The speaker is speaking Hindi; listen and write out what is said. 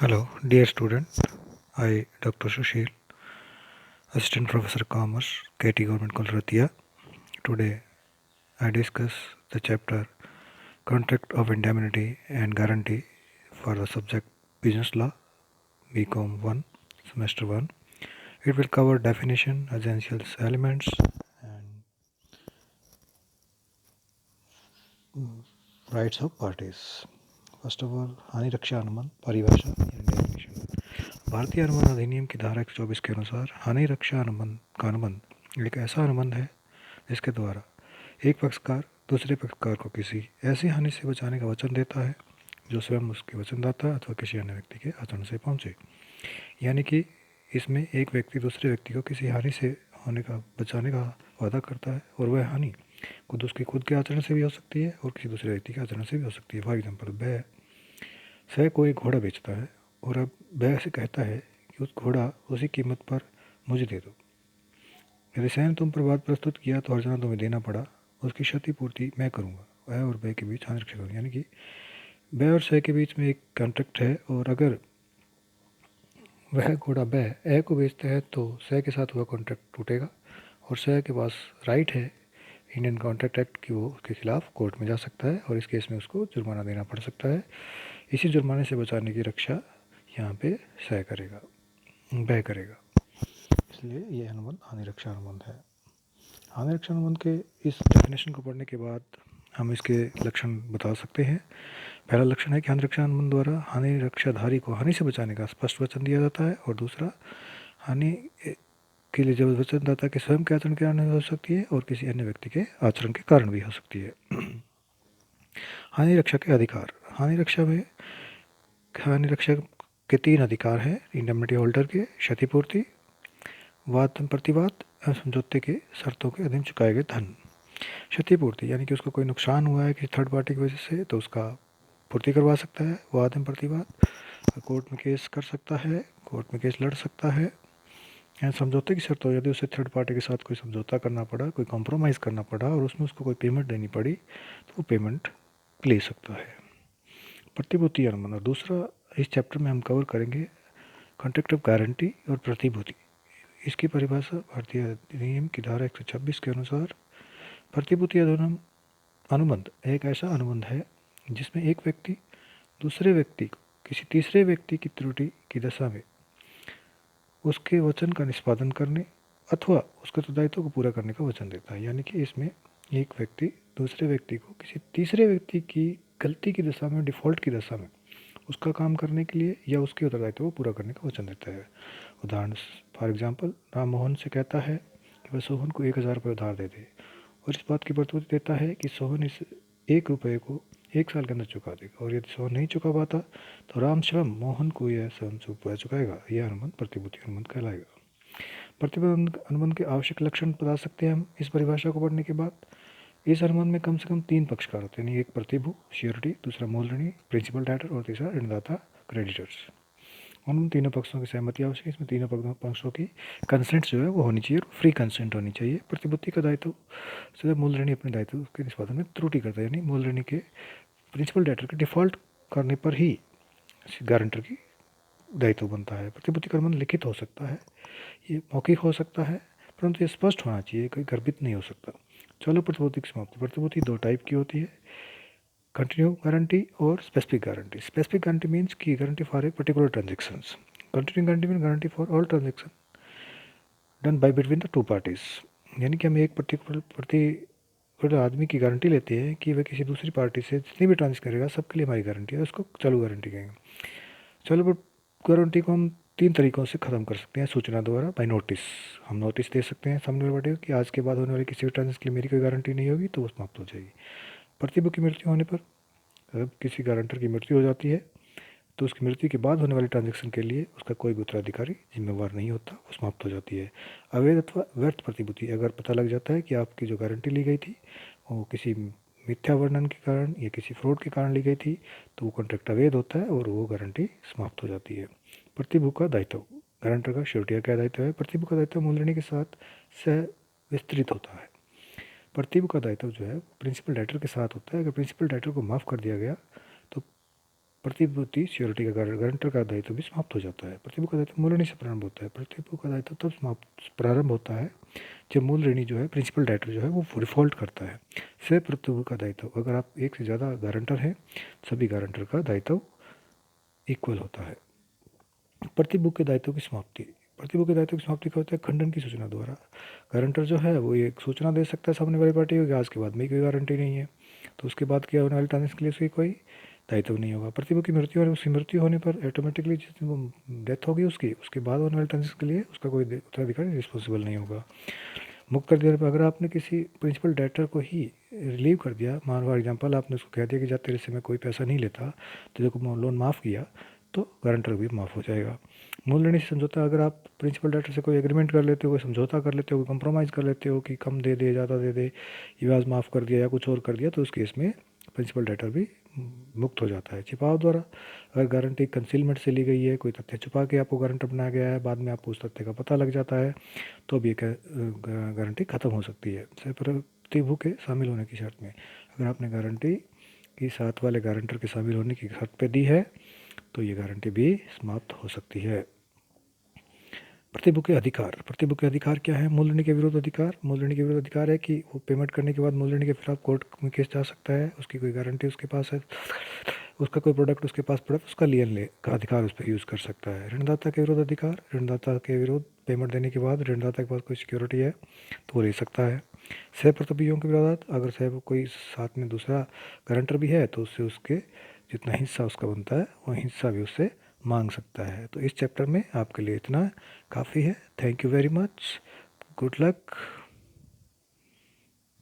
Hello, dear student. I, Dr. Sushil, Assistant Professor Commerce, KT Government Kolratia. Today, I discuss the chapter Contract of Indemnity and Guarantee for the subject Business Law, BCom 1, Semester 1. It will cover definition, essentials, elements, and rights of parties. First of all हानि रक्षा अनुबंध परिभाषा यानी डेफिनेशन। भारतीय अनुबंध अधिनियम की धारा 124 के अनुसार हानि रक्षा अनुबंध का अनुबंध एक ऐसा अनुबंध है जिसके द्वारा एक पक्षकार दूसरे पक्षकार को किसी ऐसी हानि से बचाने का वचन देता है जो स्वयं उसके वचनदाता अथवा किसी अन्य व्यक्ति के आचरण से पहुंचे। यानी कि इसमें एक व्यक्ति दूसरे व्यक्ति को किसी हानि से होने का बचाने का वादा करता है और वह हानि खुद उसके खुद के आचरण से भी हो सकती है और किसी दूसरे व्यक्ति के आचरण से भी हो सकती है। फॉर एग्जाम्पल, वह कोई घोड़ा बेचता है और अब वह से कहता है कि उस घोड़ा उसी कीमत पर मुझे दे दो। यदि सह ने तुम पर वाद प्रस्तुत किया तो हर्जाना तुम्हें देना पड़ा, उसकी क्षतिपूर्ति मैं करूँगा। वह और वह के बीच हानि रक्षा करूँगा। यानी कि वह और सह के बीच में एक कॉन्ट्रैक्ट है और अगर वह घोड़ा वह ए को बेचता है तो सह के साथ हुआ कॉन्ट्रैक्ट टूटेगा और सह के पास राइट है इंडियन कॉन्ट्रैक्ट एक्ट की, वो उसके खिलाफ कोर्ट में जा सकता है और इस केस में उसको जुर्माना देना पड़ सकता है। इसी जुर्माने से बचाने की रक्षा यहाँ पे सह करेगा, वह करेगा। इसलिए यह अनुबंध हानि रक्षा अनुबंध है। हानि रक्षा अनुबंध के इस डेफिनेशन को पढ़ने के बाद हम इसके लक्षण बता सकते हैं। पहला लक्षण है कि हानि रक्षा अनुबंध द्वारा हानि रक्षाधारी को हानि से बचाने का स्पष्ट वचन दिया जाता है और दूसरा, हानि के लिए जब वचनदाता के स्वयं के आचरण के कारण हो सकती है और किसी अन्य व्यक्ति के आचरण के कारण भी हो सकती है। हानि रक्षा के अधिकार। हानि रक्षा के 3 अधिकार हैं: इंडेमनिटी होल्डर के, क्षतिपूर्ति, वाद प्रतिवाद एवं समझौते के शर्तों के अधीन चुकाए गए धन। क्षतिपूर्ति यानी कि उसको कोई नुकसान हुआ है किसी थर्ड पार्टी की वजह से तो उसका पूर्ति करवा सकता है। वाद एवं प्रतिवाद, कोर्ट में केस कर सकता है, कोर्ट में केस लड़ सकता है। समझौते की शर्तों, यदि उसे थर्ड पार्टी के साथ कोई समझौता करना पड़ा, कोई कॉम्प्रोमाइज़ करना पड़ा और उसमें उसको कोई पेमेंट देनी पड़ी तो वो पेमेंट ले सकता है। प्रतिभूति अनुबंध, और दूसरा इस चैप्टर में हम कवर करेंगे कॉन्ट्रैक्ट ऑफ गारंटी और प्रतिभूति। इसकी परिभाषा भारतीय अधिनियम की धारा 126 के अनुसार प्रतिभूति अनुबंध एक ऐसा अनुबंध है जिसमें एक व्यक्ति दूसरे व्यक्ति को किसी तीसरे व्यक्ति की त्रुटि की दशा में उसके वचन का निष्पादन करने अथवा उसके उत्तरदायित्व को पूरा करने का वचन देता है। यानी कि इसमें एक व्यक्ति दूसरे व्यक्ति को किसी तीसरे व्यक्ति की गलती की दशा में, डिफ़ॉल्ट की दशा में उसका काम करने के लिए या उसके उत्तरदायित्व को पूरा करने का वचन देता है। उदाहरण, फॉर एग्जाम्पल, राम मोहन से कहता है कि वह सोहन को 1000 रुपये उधार दे दे और इस बात की प्रतिभूति देता है कि सोहन इस 1 रुपये को 1 साल के अंदर चुका देगा और यदि सोहन नहीं चुका पाता तो राम स्वयं मोहन को यह स्वयं रुपया चुकाएगा। यह अनुबंध प्रतिभूति अनुबंध कहलाएगा। प्रतिबंध अनुबंध के आवश्यक लक्षण बता सकते हैं हम इस परिभाषा को पढ़ने के बाद। इस अनुबंध में कम से कम 3 पक्षकार होते हैं, यानी एक प्रतिभू श्योरिटी, दूसरा मूल ऋणी प्रिंसिपल डेटर और तीसरा ऋणदाता क्रेडिटर्स। उन तीनों पक्षों की सहमति आवश्यक है। इसमें तीनों पक्षों की कंसेंट जो है वो होनी चाहिए, फ्री कंसेंट होनी चाहिए। प्रतिभूति का दायित्व से मूल ऋणी अपने दायित्व के निष्पादन में त्रुटि करता है, यानी मूल ऋणी के प्रिंसिपल डेटर के डिफॉल्ट करने पर ही गारंटर की दायित्व बनता है। प्रतिभूति का अनुबंध लिखित हो सकता है, ये मौखिक हो सकता है, परंतु ये स्पष्ट होना चाहिए, कोई गर्भित नहीं हो सकता। चलो प्रतिभूति की समाप्ति। प्रतिभूति 2 टाइप की होती है, कंटिन्यू गारंटी और specific guarantee. Specific guarantee means की guarantee for a particular transactions. Continue guarantee mean guarantee for all transaction done by between the 2 parties. यानी कि हम एक पर्टिकुलर आदमी की गारंटी लेते हैं कि वह किसी दूसरी पार्टी से जितनी भी ट्रांजेक्शन करेगा सबके लिए हमारी गारंटी है, उसको चालू गारंटी कहेंगे। चालू गारंटी को हम 3 तरीक़ों से ख़त्म कर सकते हैं। सूचना द्वारा, बाय नोटिस। हम नोटिस दे सकते हैं सामने वाले पार्टी को कि आज के बाद होने वाली किसी भी ट्रांजेक्शन के लिए मेरी कोई गारंटी नहीं होगी, तो वो समाप्त हो जाएगी। प्रतिभू की मृत्यु होने पर, अगर किसी गारंटर की मृत्यु हो जाती है तो उसकी मृत्यु के बाद होने वाली ट्रांजेक्शन के लिए उसका कोई भी उत्तराधिकारी जिम्मेवार नहीं होता, वो समाप्त हो जाती है। अवैध अथवा व्यर्थ प्रतिभूति, अगर पता लग जाता है कि आपकी जो गारंटी ली गई थी वो किसी मिथ्या वर्णन के कारण या किसी फ्रॉड के कारण ली गई थी तो वो कॉन्ट्रैक्ट अवैध होता है और वो गारंटी समाप्त हो जाती है। प्रतिभू का दायित्व, गारंटर का श्योरिटी का दायित्व है। प्रतिभू का दायित्व मूल ऋणी के साथ सह विस्तृत होता है। प्रतिभू का दायित्व जो है प्रिंसिपल डेटर के साथ होता है। अगर प्रिंसिपल डेटर को माफ़ कर दिया गया तो प्रतिभूति श्योरिटी का गारंटर का दायित्व भी समाप्त हो जाता है। प्रतिभूति का दायित्व मूल ऋणी से प्रारंभ होता है। प्रतिभूति का दायित्व तब समाप्त प्रारंभ होता है जब मूल ऋणी जो है, प्रिंसिपल डेटर जो है, वो डिफॉल्ट करता है। से प्रतिभूति का दायित्व, अगर आप एक से ज़्यादा गारंटर हैं, सभी गारंटर का दायित्व इक्वल होता है। प्रतिभूति के दायित्व की समाप्ति, प्रतिभूति के दायित्व की समाप्ति क्या होता है? खंडन की सूचना द्वारा। गारंटर जो है वो एक सूचना दे सकता है सामने वाली पार्टी को कि आज के बाद मेरी कोई गारंटी नहीं है, तो उसके बाद क्या होने वाले ट्रांजेक्शन के लिए उसकी कोई दायित्व नहीं होगा। प्रतिभूति की मृत्यु और उसकी मृत्यु होने पर ऑटोमेटिकली जिस डेथ होगी उसकी, उसके बाद होने वाले ट्रांजेक्शन के लिए उसका कोई उत्तराधिकारी रिस्पॉन्सिबल नहीं होगा। मुक्त कर देने पर, अगर आपने किसी प्रिंसिपल डेटर को ही रिलीव कर दिया, मान फॉर एग्जांपल आपने उसको कह दिया कि जब तेरे से मैं कोई पैसा नहीं लेता, तेरे को लोन माफ़ किया, तो गारंटर भी माफ़ हो जाएगा। मूल ऋणी से समझौता, अगर आप प्रिंसिपल डेटर से कोई एग्रीमेंट कर लेते हो, कोई समझौता कर लेते हो, कोई कंप्रोमाइज़ कर लेते हो कि कम दे दे, ज़्यादा दे दे, ब्याज माफ़ कर दिया या कुछ और कर दिया, तो उस केस में प्रिंसिपल डेटर भी मुक्त हो जाता है। छिपाव द्वारा, अगर गारंटी कंसीलमेंट से ली गई है, कोई तथ्य छुपा के आपको गारंटर बनाया गया है, बाद में आपको उस तथ्य का पता लग जाता है, तो भी गारंटी ख़त्म हो सकती है। प्रतिभूति के शामिल होने की शर्त में, अगर आपने गारंटी की साथ वाले गारंटर के शामिल होने की शर्त पे दी है, तो ये गारंटी भी समाप्त हो सकती है। प्रतिभूति के अधिकार, प्रतिभूति के अधिकार क्या है? मूल ऋणी के विरुद्ध अधिकार। मूल ऋणी के विरुद्ध अधिकार है कि वो पेमेंट करने के बाद मूल ऋणी के खिलाफ कोर्ट में केस जा सकता है, उसकी कोई गारंटी उसके पास है, उसका कोई प्रोडक्ट उसके पास पड़ा, उसका लियन ले का अधिकार उस पर यूज़ कर सकता है। ऋणदाता के विरुद्ध अधिकार, ऋणदाता के विरुद्ध पेमेंट देने के बाद ऋणदाता के पास कोई सिक्योरिटी है तो वो ले सकता है। सह प्रतिभूतियों के विरोधात, अगर सह कोई साथ में दूसरा गारंटर भी है तो उससे उसके जितना हिस्सा उसका बनता है वो हिस्सा भी उससे मांग सकता है। तो इस चैप्टर में आपके लिए इतना काफ़ी है। Thank you very much, good luck.